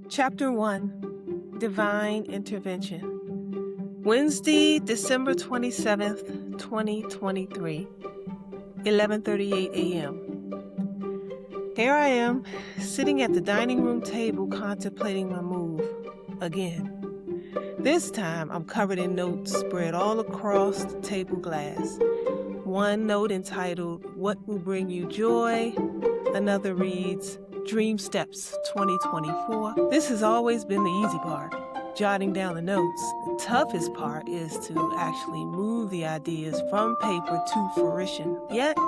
Chapter 1, Divine Intervention. Wednesday, December 27th, 2023, 11:38 a.m. Here I am, sitting at the dining room table contemplating my move again. This time, I'm covered in notes spread all across the table glass. One note entitled, "What Will Bring You Joy?" Another reads, "Dream Steps 2024. This has always been the easy part, jotting down the notes. The toughest part is to actually move the ideas from paper to fruition. Yet,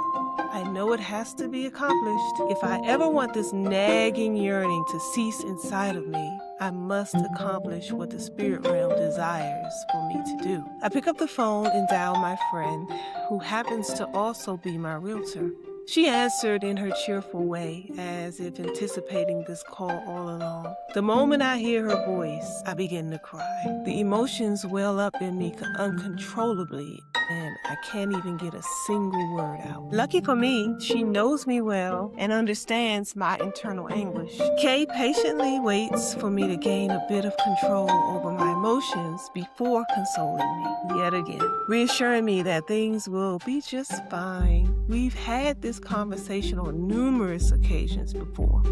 I know it has to be accomplished. If I ever want this nagging yearning to cease inside of me, I must accomplish what the spirit realm desires for me to do. I pick up the phone and dial my friend, who happens to also be my realtor. She answered in her cheerful way, as if anticipating this call all along. The moment I hear her voice, I begin to cry. The emotions well up in me uncontrollably, and I can't even get a single word out. Lucky for me, she knows me well and understands my internal anguish. Kay patiently waits for me to gain a bit of control over my emotions before consoling me, yet again, reassuring me that things will be just fine. We've had this conversation on numerous occasions before.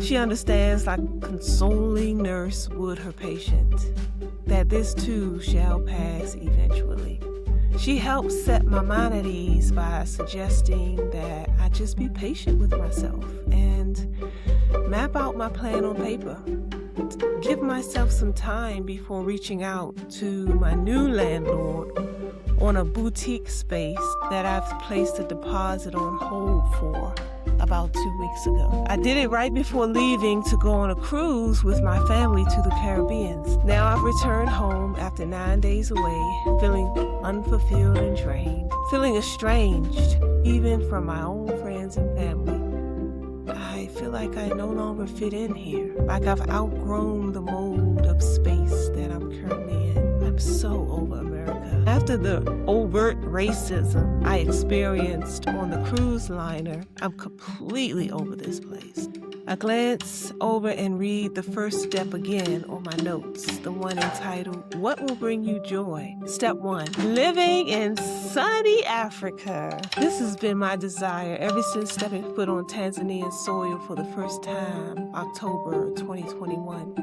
She understands, like a consoling nurse would her patient, that this too shall pass eventually. She helps set my mind at ease by suggesting that I just be patient with myself and map out my plan on paper. Give myself some time before reaching out to my new landlord on a boutique space that I've placed a deposit on hold for about 2 weeks ago. I did it right before leaving to go on a cruise with my family to the Caribbean. Now I've returned home after 9 days away, feeling unfulfilled and drained, feeling estranged even from my own friends and family. I feel like I no longer fit in here, like I've outgrown the mold of space that I'm currently in. I'm so over America. After the overt racism I experienced on the cruise liner, I'm completely over this place. I glance over and read the first step again on my notes, the one entitled, "What Will Bring You Joy?" Step 1, living in sunny Africa. This has been my desire ever since stepping foot on Tanzanian soil for the first time, October 2021.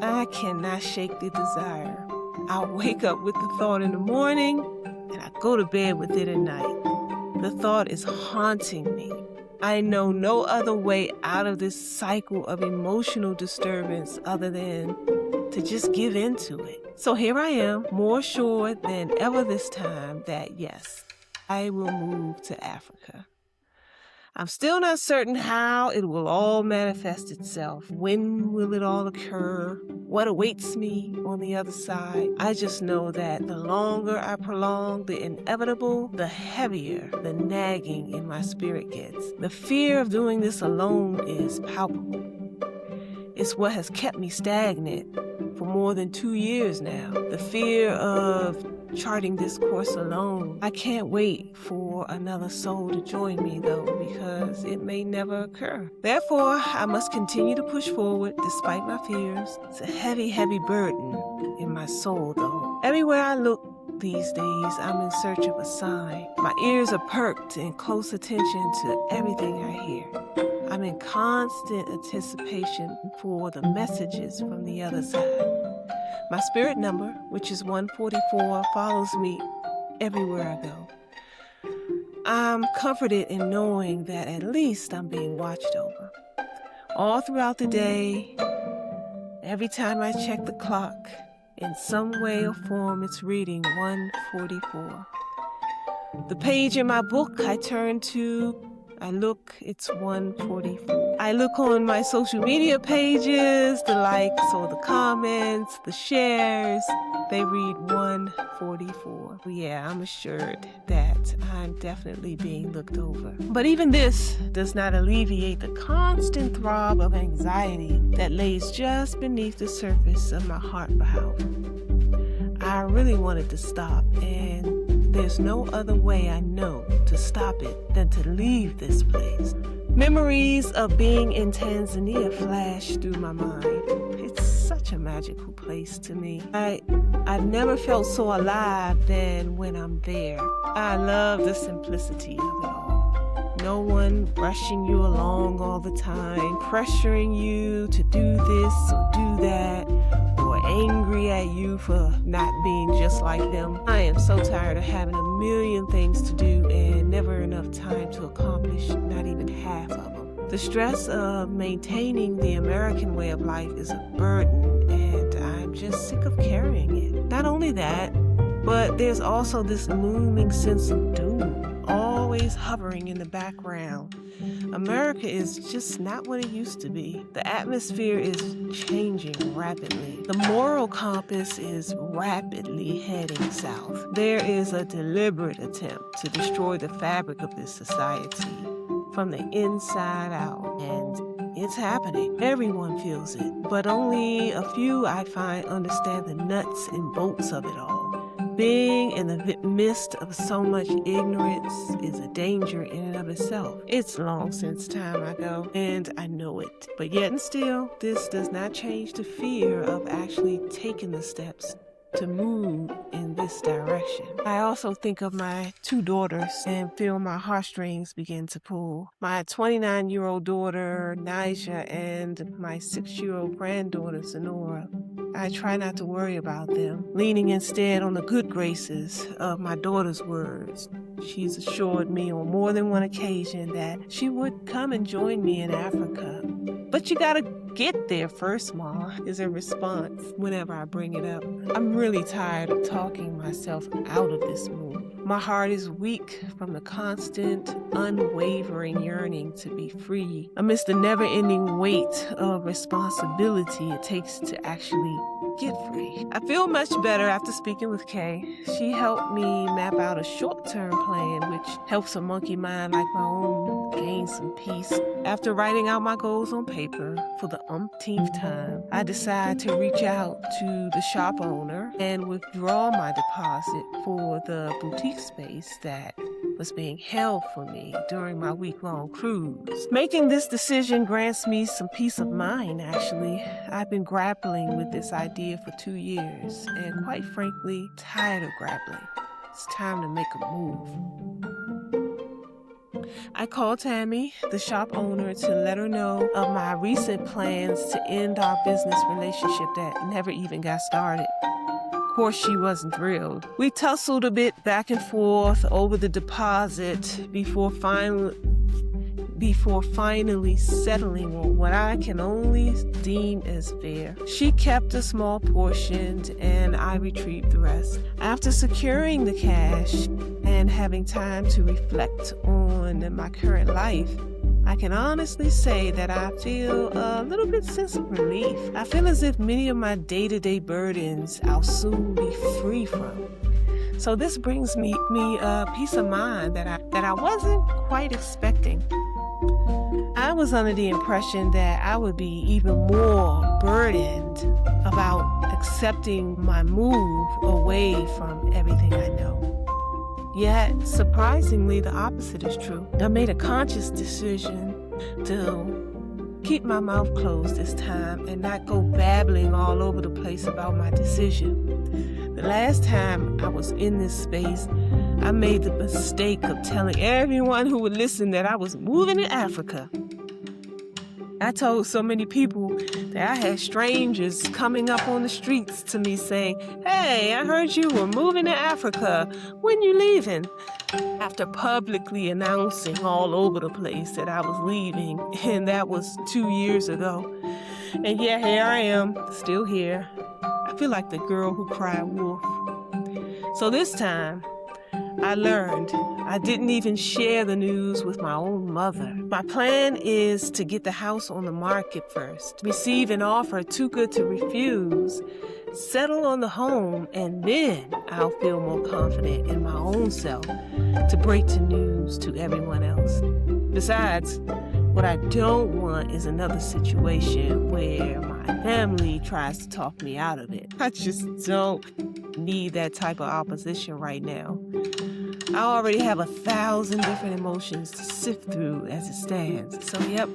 I cannot shake the desire. I'll wake up with the thought in the morning, and I go to bed with it at night. The thought is haunting me. I know no other way out of this cycle of emotional disturbance other than to just give into it. So here I am, more sure than ever this time that yes, I will move to Africa. I'm still not certain how it will all manifest itself. When will it all occur? What awaits me on the other side? I just know that the longer I prolong the inevitable, the heavier the nagging in my spirit gets. The fear of doing this alone is palpable. It's what has kept me stagnant for more than 2 years now. The fear of charting this course alone. I can't wait for another soul to join me though, because it may never occur. Therefore, I must continue to push forward despite my fears. It's a heavy, heavy burden in my soul though. Everywhere I look these days, I'm in search of a sign. My ears are perked in close attention to everything I hear. I'm in constant anticipation for the messages from the other side. My spirit number, which is 144, follows me everywhere I go. I'm comforted in knowing that at least I'm being watched over. All throughout the day, every time I check the clock, in some way or form it's reading 144. The page in my book I turn to, I look, it's 144. I look on my social media pages, the likes or the comments, the shares, they read 144. Yeah, I'm assured that I'm definitely being looked over. But even this does not alleviate the constant throb of anxiety that lays just beneath the surface of my heart valve. I really wanted to stop, and there's no other way I know to stop it than to leave this place. Memories of being in Tanzania flash through my mind. It's such a magical place to me. I've never felt so alive than when I'm there. I love the simplicity of it all. No one rushing you along all the time, pressuring you to do this or do that, or angry at you for not being just like them. I am so tired of having a million things to do and never enough time to accomplish not even half of them. The stress of maintaining the American way of life is a burden, and I'm just sick of carrying it. Not only that, but there's also this looming sense of doom, always hovering in the background. America is just not what it used to be. The atmosphere is changing rapidly. The moral compass is rapidly heading south. There is a deliberate attempt to destroy the fabric of this society from the inside out, and it's happening. Everyone feels it, but only a few, I find, understand the nuts and bolts of it all. Being in the midst of so much ignorance is a danger in and of itself. It's long since time ago, and I know it. But yet and still, this does not change the fear of actually taking the steps to move in this direction. I also think of my 2 daughters and feel my heartstrings begin to pull. My 29-year-old daughter, Nija, and my 6-year-old granddaughter, Sonora. I try not to worry about them, leaning instead on the good graces of my daughter's words. She's assured me on more than one occasion that she would come and join me in Africa. But you gotta get there first, Ma, is her response whenever I bring it up. I'm really tired of talking myself out of this move. My heart is weak from the constant, unwavering yearning to be free amidst the never-ending weight of responsibility it takes to actually get free. I feel much better after speaking with Kay. She helped me map out a short-term plan which helps a monkey mind like my own gain some peace. After writing out my goals on paper for the umpteenth time, I decide to reach out to the shop owner and withdraw my deposit for the boutique space that was being held for me during my week-long cruise. Making this decision grants me some peace of mind, actually. I've been grappling with this idea for 2 years, and quite frankly, tired of grappling. It's time to make a move. I called Tammy, the shop owner, to let her know of my recent plans to end our business relationship that never even got started. Of course, she wasn't thrilled. We tussled a bit back and forth over the deposit before finally settling on what I can only deem as fair. She kept a small portion and I retrieved the rest. After securing the cash and having time to reflect on my current life, I can honestly say that I feel a little bit sense of relief. I feel as if many of my day-to-day burdens I'll soon be free from. So this brings me a peace of mind that I wasn't quite expecting. I was under the impression that I would be even more burdened about accepting my move away from everything I know. Yet, surprisingly, the opposite is true. I made a conscious decision to keep my mouth closed this time and not go babbling all over the place about my decision. The last time I was in this space, I made the mistake of telling everyone who would listen that I was moving to Africa. I told so many people that I had strangers coming up on the streets to me saying, "Hey, I heard you were moving to Africa. When you leaving?" After publicly announcing all over the place that I was leaving, and that was 2 years ago. And yeah, here I am, still here. I feel like the girl who cried wolf. So this time, I learned I didn't even share the news with my own mother. My plan is to get the house on the market first, receive an offer too good to refuse, settle on the home, and then I'll feel more confident in my own self to break the news to everyone else. Besides, what I don't want is another situation where my family tries to talk me out of it. I just don't need that type of opposition right now. I already have 1,000 different emotions to sift through as it stands. So, yep,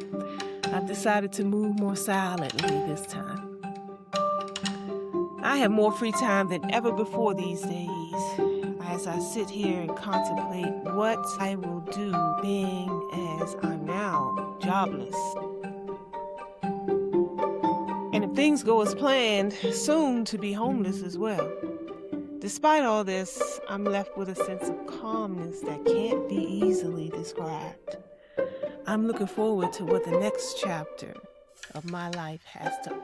I've decided to move more silently this time. I have more free time than ever before these days as I sit here and contemplate what I will do being as I'm now jobless. And if things go as planned, soon to be homeless as well. Despite all this, I'm left with a sense of calmness that can't be easily described. I'm looking forward to what the next chapter of my life has to